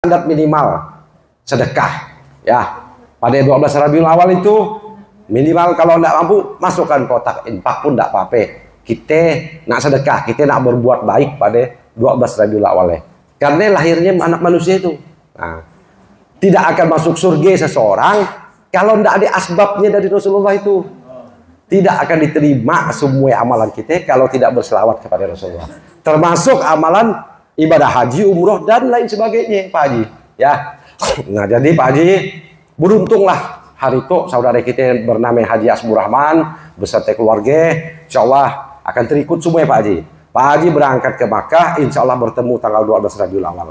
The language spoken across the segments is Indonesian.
standar minimal sedekah ya. Pada 12 Rabiul Awal itu minimal kalau tidak mampu masukkan kotak infak pun tidak apa-apa. Kita nak sedekah, kita nak berbuat baik pada 12 Rabiul Awal. Karena lahirnya anak manusia itu. Nah, tidak akan masuk surga seseorang kalau tidak ada asbabnya dari Rasulullah itu. Tidak akan diterima semua amalan kita kalau tidak berselawat kepada Rasulullah. Termasuk amalan ibadah haji, umroh dan lain sebagainya, Pak Haji. Ya. Nah, jadi Pak Haji, beruntunglah hari itu saudara kita yang bernama Haji Asbur Rahman beserta keluarga, insya Allah akan terikut semua ya Pak Haji. Pak Haji berangkat ke Makkah, insya Allah bertemu tanggal 12 Rabiul Awal.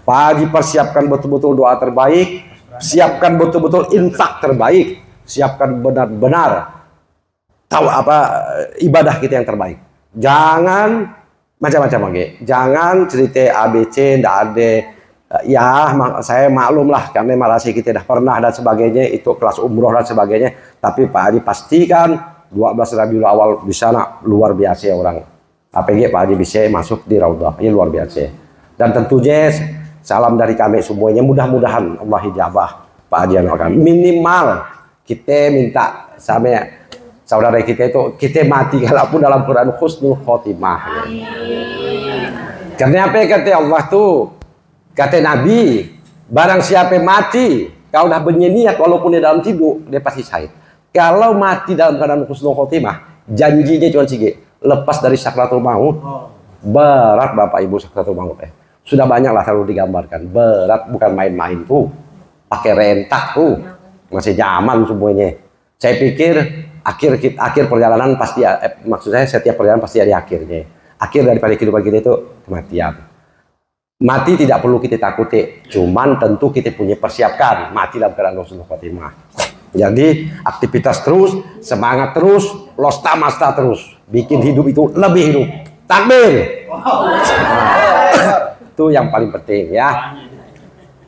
Pak Haji persiapkan betul-betul doa terbaik, siapkan betul-betul infak terbaik, siapkan benar-benar tahu apa ibadah kita yang terbaik. Jangan macam-macam lagi. Jangan cerita ABC, ndak ada. Ya, saya maklum lah karena Malaysia kita dah pernah dan sebagainya, itu kelas umroh dan sebagainya. Tapi Pak Haji pastikan 12 Rabiul Awal di sana luar biasa orang. APG Pak Haji bisa masuk di Raudhah, ini luar biasa. Dan tentunya salam dari kami semuanya, mudah-mudahan Allah hijabah Pak Haji akan minimal kita minta sama saudara kita itu kita mati kalaupun dalam Quran husnul khotimah. Karena apa kata Allah tuh? Kata Nabi, barang siapa mati, kalau dah berniat walaupun dia dalam tidur, dia pasti syahid. Kalau mati dalam keadaan husnul khotimah, janjinya cuma sige, lepas dari sakratul maut. Berat Bapak Ibu sakratul maut. Sudah banyak lah selalu digambarkan. Berat bukan main-main tuh. Pakai rentak tuh. Masih zaman semuanya. Saya pikir akhir perjalanan pasti, maksud saya setiap perjalanan pasti ada akhirnya. Akhir daripada kehidupan kita itu kematian. Mati tidak perlu kita takuti, cuman tentu kita punya persiapkan mati dalam keadaan husnul khotimah. Jadi aktivitas terus, semangat terus, losta masta terus, bikin hidup itu lebih hidup. Takbir. Itu yang paling penting ya.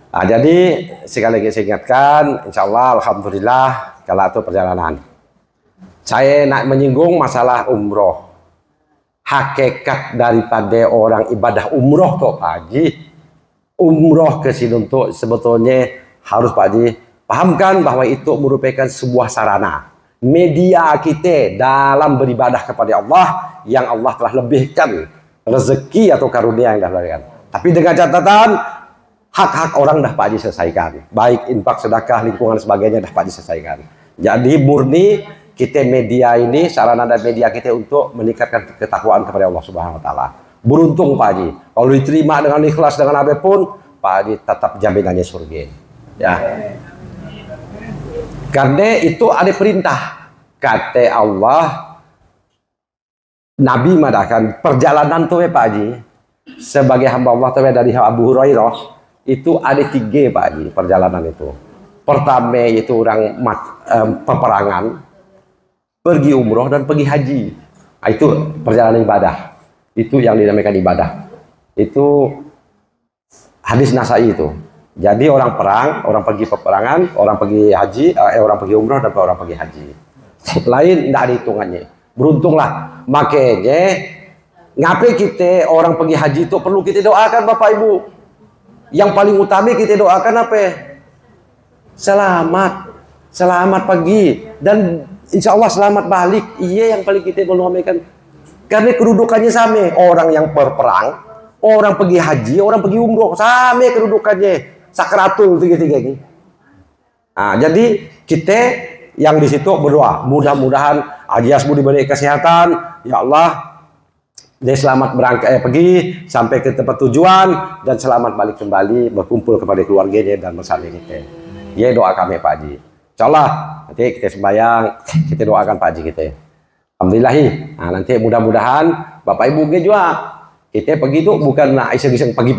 Nah, jadi sekali lagi saya ingatkan, insya Allah alhamdulillah kalau itu perjalanan. Saya nak menyinggung masalah umroh. Hakikat daripada orang ibadah umroh tuh Pak Haji, umroh ke sini untuk sebetulnya harus Pak Haji pahamkan bahwa itu merupakan sebuah sarana media kita dalam beribadah kepada Allah yang Allah telah lebihkan rezeki atau karunia yang dah berikan. Tapi dengan catatan hak-hak orang dah Pak Haji selesaikan, baik infak, sedekah, lingkungan sebagainya dah Pak Haji selesaikan. Jadi murni kita media ini, sarana dan media kita untuk meningkatkan ketakwaan kepada Allah Subhanahu Wa Taala. Beruntung Pak Haji, kalau diterima dengan ikhlas dengan apapun, Pak Haji tetap jaminannya surga. Ya, karena itu ada perintah, kata Allah, Nabi mengatakan perjalanan tuh Pak Haji, sebagai hamba Allah tuh dari Abu Hurairah itu ada 3 Pak Haji perjalanan itu. Pertama itu orang peperangan, pergi umroh dan pergi haji. Nah, itu perjalanan ibadah. Itu yang dinamakan ibadah. Itu hadis Nasai itu. Jadi orang perang, orang pergi peperangan, orang pergi haji, orang pergi umroh dan orang pergi haji. Lain tidak ada hitungannya. Beruntunglah. Makanya ngapain kita orang pergi haji itu perlu kita doakan Bapak Ibu. Yang paling utama kita doakan apa? Selamat. Selamat pagi dan insya Allah selamat balik. Iya yang paling kita mendoakan. Karena kedudukannya sama. Orang yang berperang, orang pergi haji, orang pergi umroh, sama kedudukannya. Sakratul tiga-tiga ini. Nah, jadi kita yang di situ berdoa. Mudah-mudahan Haji Asbur diberi kesehatan. Ya Allah, dia selamat berangkat pergi sampai ke tempat tujuan dan selamat balik kembali berkumpul kepada keluarganya dan bersama kita. Ya doa kami Pak Haji. Insyaallah nanti kita sembahyang, kita doakan Pak Haji kita. Alhamdulillahi. Nah, nanti mudah-mudahan Bapak Ibu juga kita pergi itu bukan nak iseng-iseng pergi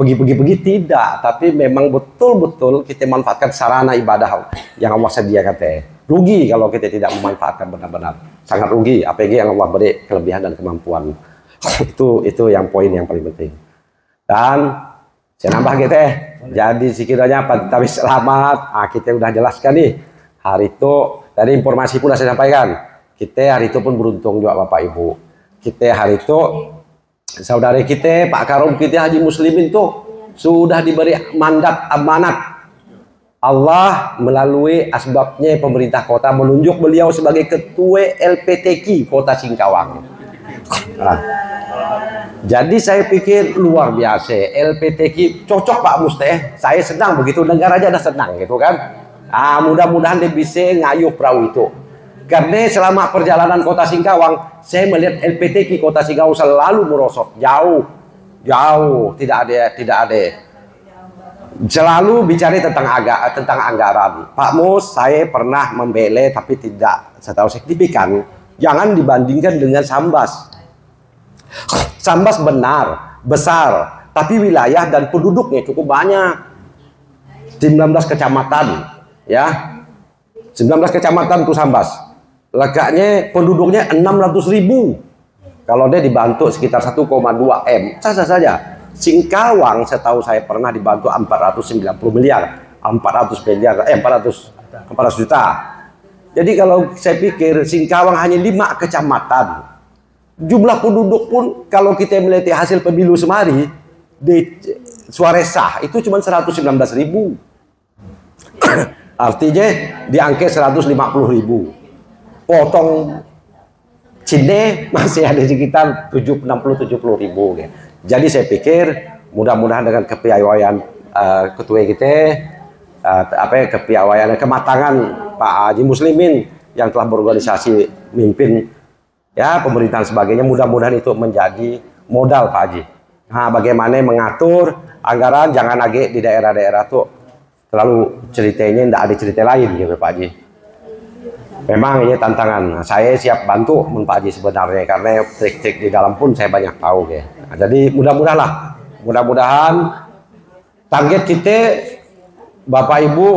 tidak, tapi memang betul-betul kita manfaatkan sarana ibadah yang Allah sediakan teh. Rugi kalau kita tidak memanfaatkan benar-benar. Sangat rugi apalagi yang Allah beri kelebihan dan kemampuan. itu yang poin yang paling penting. Dan saya nambah kita. Jadi sekiranya tapi selamat, kita udah jelaskan nih. Hari itu, tadi informasi pun saya sampaikan. Kita hari itu pun beruntung juga Bapak Ibu. Kita hari itu, saudara kita, Pak Karom kita Haji Muslimin tuh, sudah diberi mandat amanat. Allah melalui asbabnya pemerintah kota menunjuk beliau sebagai ketua LPTQ Kota Singkawang. Nah, jadi saya pikir luar biasa LPTQ cocok Pak Musteh. Saya senang begitu dengar aja dah senang gitu kan. Mudah-mudahan dia bisa ngayuh perahu itu. Karena selama perjalanan Kota Singkawang saya melihat LPTQ Kota Singkawang selalu merosot jauh, tidak ada. Selalu bicara tentang anggaran. Pak Mus, saya pernah membela tapi tidak setahu signifikan. Jangan dibandingkan dengan Sambas. Sambas benar, besar, tapi wilayah dan penduduknya cukup banyak. 19 kecamatan, ya. 19 kecamatan tuh Sambas. Letaknya penduduknya 600.000. Kalau dia dibantu sekitar 1,2 M, sah-sah saja. Singkawang setahu saya pernah dibantu 490 miliar, 400 juta. Jadi kalau saya pikir Singkawang hanya 5 kecamatan. Jumlah penduduk pun kalau kita melihat hasil pemilu semari di suara sah itu cuma 119.000. Artinya di angka 150.000. Potong Cine masih ada sekitar 60-70.000. Jadi saya pikir mudah-mudahan dengan kepiawaian ketua kita, kepiawaian kematangan Pak Haji Muslimin yang telah berorganisasi mimpin ya pemerintahan sebagainya, mudah-mudahan itu menjadi modal Pak Haji. Nah, bagaimana mengatur anggaran, jangan lagi di daerah-daerah tuh terlalu ceritanya tidak ada cerita lain gitu Pak Haji. Memang ini tantangan. Saya siap bantu Pak Haji sebenarnya karena trik-trik di dalam pun saya banyak tahu ya. Nah, jadi mudah-mudahan target kita Bapak Ibu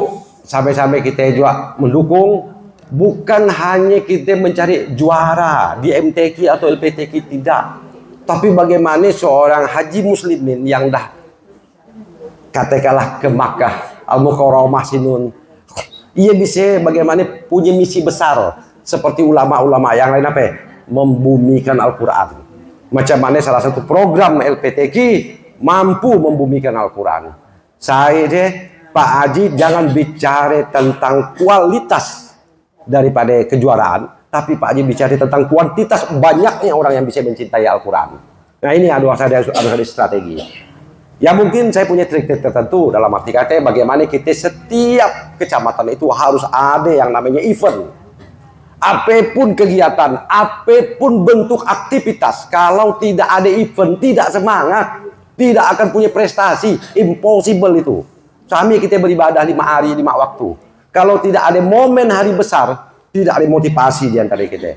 sampai-sampai kita juga mendukung, bukan hanya kita mencari juara di MTQ atau LPTQ, tidak, tapi bagaimana seorang Haji Muslimin yang dah katakanlah ke Makkah Al-Mukarramah sinun, ia bisa bagaimana punya misi besar seperti ulama-ulama yang lain membumikan Al-Quran. Macam mana salah satu program LPTQ mampu membumikan Al-Quran. Saya deh Pak Haji jangan bicara tentang kualitas daripada kejuaraan, tapi Pak Haji bicara tentang kuantitas banyaknya orang yang bisa mencintai Al-Quran. Nah ini harus ada strategi. Ya mungkin saya punya trik-trik tertentu dalam arti kata bagaimana kita setiap kecamatan itu harus ada yang namanya event. Apapun kegiatan, apapun bentuk aktivitas, kalau tidak ada event, tidak semangat, tidak akan punya prestasi, impossible itu. Kami kita beribadah 5 hari, 5 waktu. Kalau tidak ada momen hari besar, tidak ada motivasi di antara kita.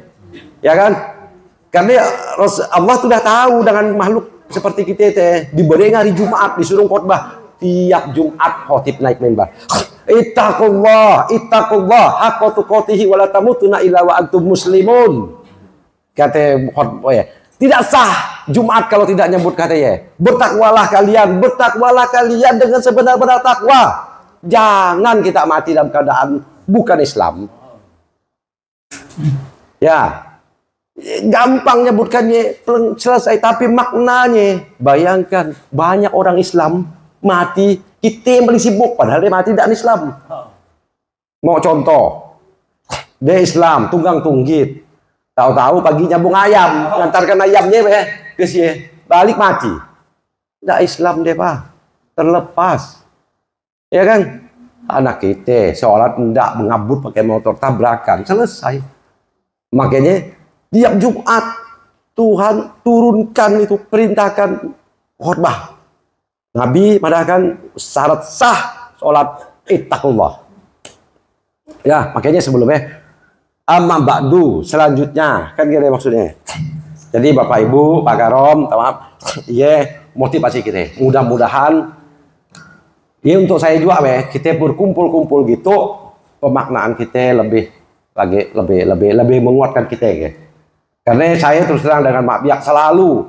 Ya kan? Karena Allah sudah tahu dengan makhluk seperti kita diberi hari Jumat, disuruh khotbah. Tiap Jumat khotib naik mimbar. Ittaqullah haqqa tuqatih wa la tamutunna illa wa antum muslimun. Kata khotbah ya. Tidak sah Jumat kalau tidak nyebut katanya. Bertakwalah kalian dengan sebenar-benar takwa. Jangan kita mati dalam keadaan bukan Islam. Ya. Gampang nyebutkannya selesai, tapi maknanya bayangkan banyak orang Islam mati, kita yang paling sibuk padahal dia mati tidak Islam. Mau contoh, dia Islam tunggang tunggit, tahu-tahu pagi nyambung ayam, ngantarkan ayamnya ke sini, balik mati. Tidak Islam deh Pak, terlepas, ya kan? Anak kita sholat tidak mengabut pakai motor tabrakan, selesai. Makanya tiap Jumat Tuhan turunkan itu, perintahkan khotbah. Nabi mengatakan syarat sah sholat ittaqullah. Ya, makanya sebelumnya amma ba'du, selanjutnya kan gini maksudnya. Jadi Bapak Ibu, Pak Karom, maaf, ya motivasi kita. Mudah-mudahan ya untuk saya juga kita berkumpul-kumpul gitu, pemaknaan kita lebih menguatkan kita ya. Karena saya terus terang dengan Mak Biak selalu